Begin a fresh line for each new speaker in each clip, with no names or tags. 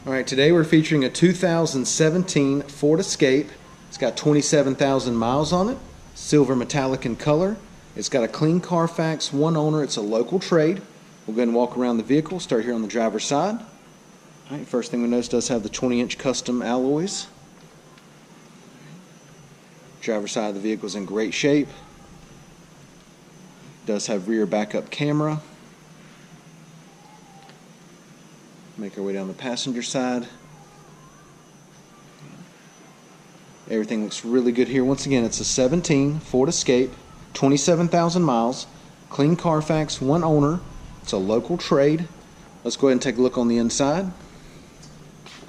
Alright, today we're featuring a 2017 Ford Escape. It's got 27,000 miles on it, silver metallic in color. It's got a clean Carfax, one owner, it's a local trade. We'll go ahead and walk around the vehicle, start here on the driver's side. Alright, first thing we notice does have the 20-inch custom alloys. Driver's side of the vehicle is in great shape. Does have rear backup camera. Make our way down the passenger side. Everything looks really good here. Once again, it's a 17 Ford Escape, 27,000 miles, clean Carfax, one owner. It's a local trade. Let's go ahead and take a look on the inside.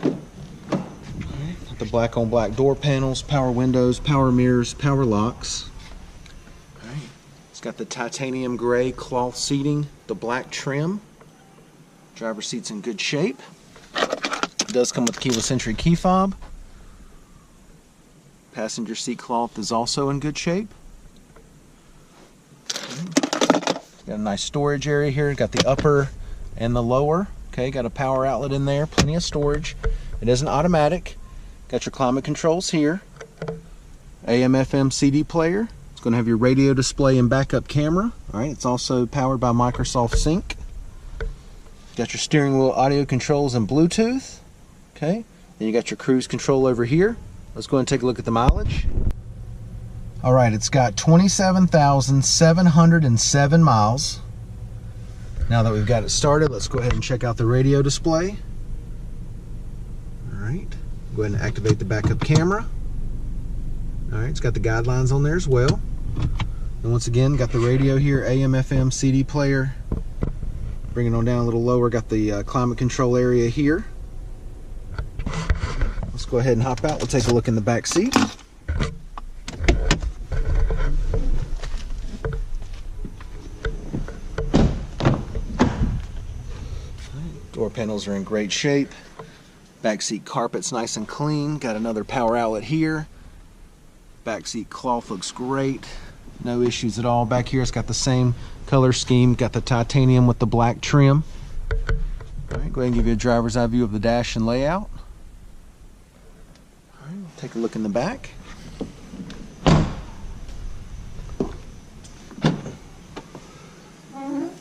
Got the black on black door panels, power windows, power mirrors, power locks. It's got the titanium gray cloth seating, the black trim. Driver's seat's in good shape. It does come with keyless entry key fob. Passenger seat cloth is also in good shape. Got a nice storage area here. Got the upper and the lower. Okay, got a power outlet in there. Plenty of storage. It is an automatic. Got your climate controls here. AM/FM CD player. It's going to have your radio display and backup camera. All right, it's also powered by Microsoft Sync. Got your steering wheel audio controls and Bluetooth. Okay, then you got your cruise control over here. Let's go ahead and take a look at the mileage. All right, it's got 27,707 miles. Now that we've got it started, let's go ahead and check out the radio display. All right, go ahead and activate the backup camera. All right, it's got the guidelines on there as well. And once again, got the radio here, AM/FM CD player. Bring it on down a little lower, got the climate control area here. Let's go ahead and hop out. We'll take a look in the back seat. Door panels are in great shape. Back seat carpet's nice and clean. Got another power outlet here. Back seat cloth looks great. No issues at all. Back here it's got the same color scheme. Got the titanium with the black trim. All right, go ahead and give you a driver's eye view of the dash and layout. All right, take a look in the back. Right,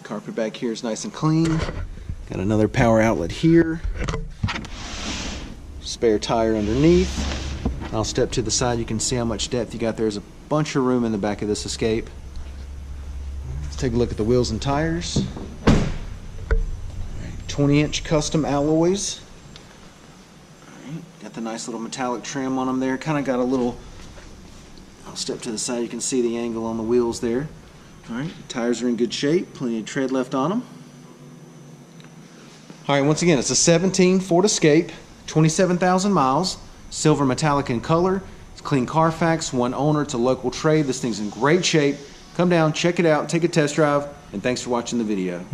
carpet back here is nice and clean. Got another power outlet here. Spare tire underneath. I'll step to the side. You can see how much depth you got. There's a bunch of room in the back of this Escape. Let's take a look at the wheels and tires. 20-inch custom alloys. Got the nice little metallic trim on them there. Kind of got a little, I'll step to the side. You can see the angle on the wheels there. All right, tires are in good shape. Plenty of tread left on them. All right, once again, it's a 17 Ford Escape, 27,000 miles. Silver metallic in color. It's clean Carfax, one owner. It's a local trade. This thing's in great shape. Come down, check it out, take a test drive, and thanks for watching the video.